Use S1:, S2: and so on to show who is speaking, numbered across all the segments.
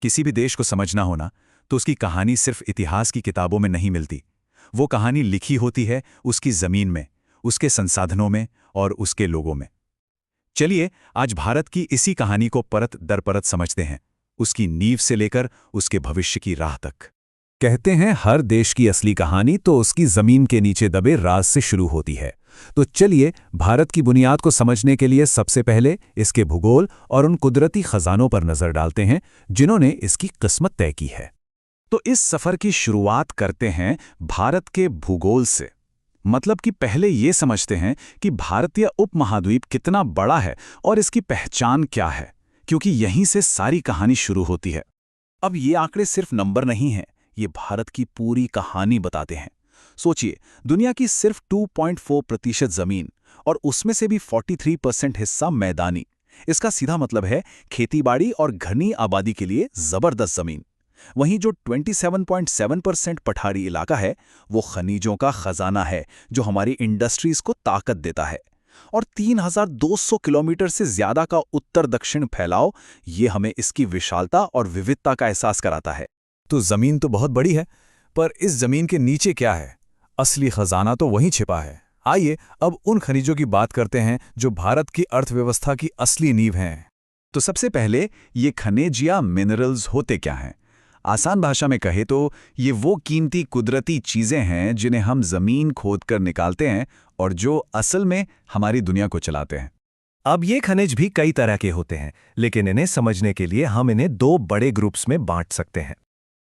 S1: किसी भी देश को समझना होना तो उसकी कहानी सिर्फ इतिहास की किताबों में नहीं मिलती। वो कहानी लिखी होती है उसकी जमीन में, उसके संसाधनों में और उसके लोगों में। चलिए आज भारत की इसी कहानी को परत दर परत समझते हैं, उसकी नींव से लेकर उसके भविष्य की राह तक। कहते हैं हर देश की असली कहानी तो उसकी जमीन के नीचे दबे राज से शुरू होती है। तो चलिए भारत की बुनियाद को समझने के लिए सबसे पहले इसके भूगोल और उन कुदरती खजानों पर नजर डालते हैं जिन्होंने इसकी किस्मत तय की है। तो इस सफर की शुरुआत करते हैं भारत के भूगोल से। मतलब कि पहले ये समझते हैं कि भारतीय उपमहाद्वीप कितना बड़ा है और इसकी पहचान क्या है, क्योंकि यहीं से सारी कहानी शुरू होती है। अब ये आंकड़े सिर्फ नंबर नहीं हैं, ये भारत की पूरी कहानी बताते हैं। सोचिए, दुनिया की सिर्फ 2.4% जमीन और उसमें से भी 43% हिस्सा मैदानी। इसका सीधा मतलब है खेतीबाड़ी और घनी आबादी के लिए जबरदस्त जमीन। वहीं जो 27.7% पठारी इलाका है, वो खनिजों का खजाना है जो हमारी इंडस्ट्रीज को ताकत देता है। और 3200 किलोमीटर से ज्यादा का उत्तर दक्षिण फैलाव, ये हमें इसकी विशालता और विविधता का एहसास कराता है। तो जमीन तो बहुत बड़ी है, पर इस जमीन के नीचे क्या है? असली खजाना तो वहीं छिपा है। आइए अब उन खनिजों की बात करते हैं जो भारत की अर्थव्यवस्था की असली नींव हैं। तो सबसे पहले ये खनिज या मिनरल्स होते क्या हैं? आसान भाषा में कहे तो ये वो कीमती कुदरती चीजें हैं जिन्हें हम जमीन खोदकर निकालते हैं और जो असल में हमारी दुनिया को चलाते हैं।
S2: अब ये खनिज भी कई तरह के होते हैं, लेकिन इन्हें समझने के लिए हम इन्हें दो बड़े ग्रुप्स में बांट सकते हैं।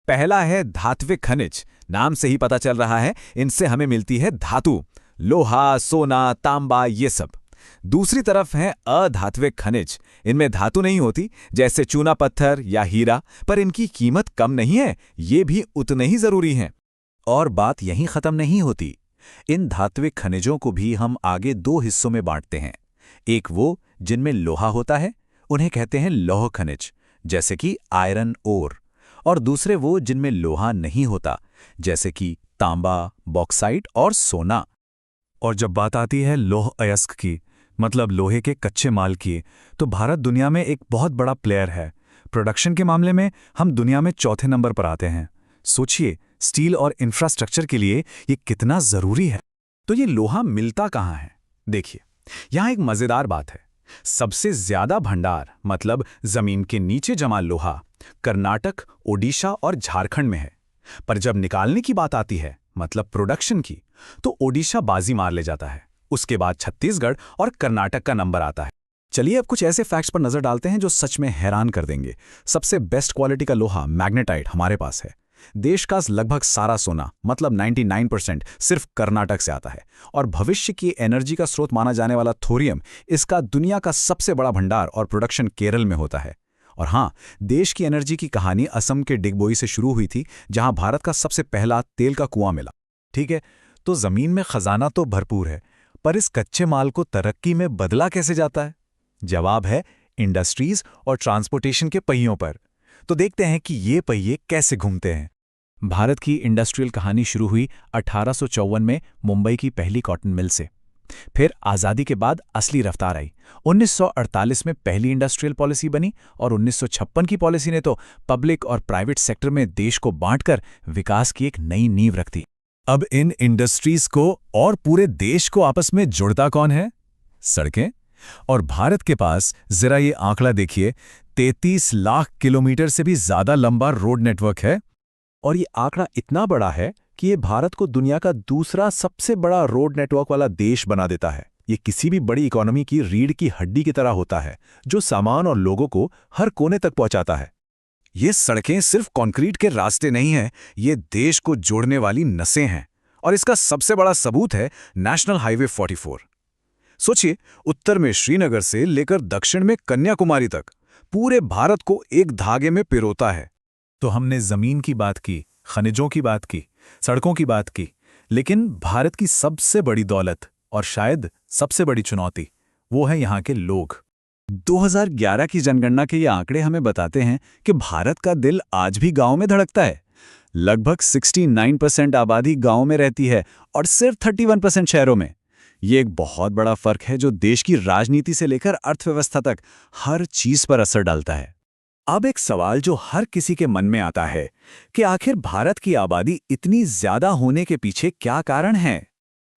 S1: पहला है धात्विक खनिज। नाम से ही पता चल रहा है, इनसे हमें मिलती है धातु, लोहा, सोना, तांबा, ये सब। दूसरी तरफ हैं अधात्विक खनिज। इनमें धातु नहीं होती, जैसे चूना पत्थर या हीरा, पर इनकी कीमत कम नहीं है, ये भी उतने ही जरूरी हैं। और बात यहीं खत्म नहीं होती। इन धात्विक खनिजों को भी हम आगे दो हिस्सों में बांटते हैं। एक वो जिनमें लोहा होता है, उन्हें कहते हैं लौह खनिज, जैसे कि आयरन ओर। और दूसरे वो जिनमें लोहा नहीं होता, जैसे कि तांबा, बॉक्साइट और सोना।
S2: और जब बात आती है लौह अयस्क की, मतलब लोहे के कच्चे माल की, तो भारत दुनिया में एक बहुत बड़ा प्लेयर है। प्रोडक्शन के मामले में हम दुनिया में चौथे नंबर पर आते हैं। सोचिए, स्टील और इंफ्रास्ट्रक्चर के लिए ये कितना जरूरी है।
S1: तो ये लोहा मिलता कहाँ है? देखिए, यहाँ एक मजेदार बात है। सबसे ज्यादा भंडार, मतलब जमीन के नीचे जमा लोहा, कर्नाटक, ओडिशा और झारखंड में है। पर जब निकालने की बात आती है, मतलब प्रोडक्शन की, तो ओडिशा बाजी मार ले जाता है। उसके बाद छत्तीसगढ़ और कर्नाटक का नंबर आता है। चलिए अब कुछ ऐसे फैक्ट्स पर नजर डालते हैं जो सच में हैरान कर देंगे। सबसे बेस्ट क्वालिटी का लोहा मैग्नेटाइट हमारे पास है। देश का लगभग सारा सोना, मतलब 99%, सिर्फ कर्नाटक से आता है। और भविष्य की एनर्जी का स्रोत माना जाने वाला थोरियम, इसका दुनिया का सबसे बड़ा भंडार और प्रोडक्शन केरल में होता है। और हाँ, देश की एनर्जी की कहानी असम के डिगबोई से शुरू हुई थी, जहां भारत का सबसे पहला तेल का कुआं मिला।
S2: ठीक है, तो जमीन में खजाना तो भरपूर है, पर इस कच्चे माल को तरक्की में बदला कैसे जाता है? जवाब है इंडस्ट्रीज और ट्रांसपोर्टेशन के पहियों पर। तो देखते हैं कि ये पहिए कैसे घूमते हैं।
S1: भारत की इंडस्ट्रियल कहानी शुरू हुई 1854 में मुंबई की पहली कॉटन मिल से। फिर आज़ादी के बाद असली रफ्तार आई। 1948 में पहली इंडस्ट्रियल पॉलिसी बनी और 1956 की पॉलिसी ने तो पब्लिक और प्राइवेट सेक्टर में देश को बांटकर विकास की एक नई नींव रख दी।
S2: अब इन इंडस्ट्रीज को और पूरे देश को आपस में जुड़ता कौन है? सड़कें। और भारत के पास जरा ये आंकड़ा देखिए, 33 लाख किलोमीटर से भी ज्यादा लंबा रोड नेटवर्क है।
S3: और ये आंकड़ा इतना बड़ा है कि ये भारत को दुनिया का दूसरा सबसे बड़ा रोड नेटवर्क वाला देश बना देता है। ये किसी भी बड़ी इकोनॉमी की रीढ़ की हड्डी की तरह होता है, जो सामान और लोगों को हर कोने तक पहुंचाता है।
S1: ये सड़कें सिर्फ कंक्रीट के रास्ते नहीं हैं, ये देश को जोड़ने वाली नसें हैं। और इसका सबसे बड़ा सबूत है नेशनल हाईवे 44। सोचिए, उत्तर में श्रीनगर से लेकर दक्षिण में कन्याकुमारी तक पूरे भारत को एक धागे में पिरोता है।
S2: तो हमने जमीन की बात की, खनिजों की बात की, सड़कों की बात की, लेकिन भारत की सबसे बड़ी दौलत और शायद सबसे बड़ी चुनौती, वो है यहाँ के लोग।
S1: 2011 की जनगणना के ये आंकड़े हमें बताते हैं कि भारत का दिल आज भी गांव में धड़कता है। लगभग 69% आबादी गांव में रहती है और सिर्फ 31% शहरों में। ये एक बहुत बड़ा फर्क है जो देश की राजनीति से लेकर अर्थव्यवस्था तक हर चीज पर असर डालता है।
S2: अब एक सवाल जो हर किसी के मन में आता है कि आखिर भारत की आबादी इतनी ज्यादा होने के पीछे क्या कारण है?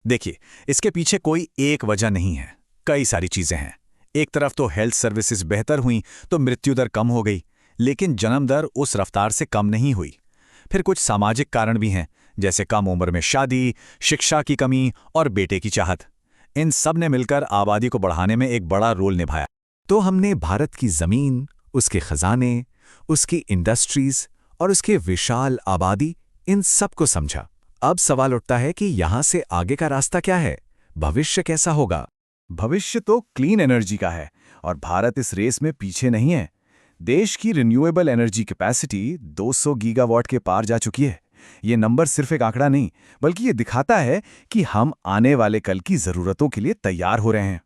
S1: देखिए, इसके पीछे कोई एक वजह नहीं है, कई सारी चीजें हैं। एक तरफ तो हेल्थ सर्विसेज बेहतर हुई तो मृत्यु दर कम हो गई, लेकिन जन्म दर उस रफ्तार से कम नहीं हुई। फिर कुछ सामाजिक कारण भी हैं, जैसे कम उम्र में शादी, शिक्षा की कमी और बेटे की चाहत। इन सब ने मिलकर आबादी को बढ़ाने में एक बड़ा रोल निभाया।
S3: तो हमने भारत की जमीन, उसके खजाने, उसकी इंडस्ट्रीज और उसके विशाल आबादी, इन सब को समझा। अब सवाल उठता है कि यहां से आगे का रास्ता क्या है? भविष्य कैसा होगा? भविष्य तो क्लीन एनर्जी का है और भारत इस रेस में पीछे नहीं है। देश की रिन्यूएबल एनर्जी कैपेसिटी 200 गीगावाट के पार जा चुकी है। ये नंबर सिर्फ एक आंकड़ा नहीं, बल्कि ये दिखाता है कि हम आने वाले कल की जरूरतों के लिए तैयार हो रहे हैं।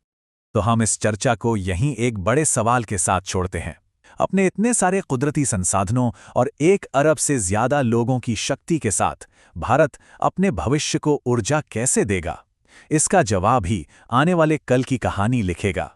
S1: तो हम इस चर्चा को यहीं एक बड़े सवाल के साथ छोड़ते हैं। अपने इतने सारे कुदरती संसाधनों और 1 अरब से ज्यादा लोगों की शक्ति के साथ भारत अपने भविष्य को ऊर्जा कैसे देगा? इसका जवाब ही आने वाले कल की कहानी लिखेगा।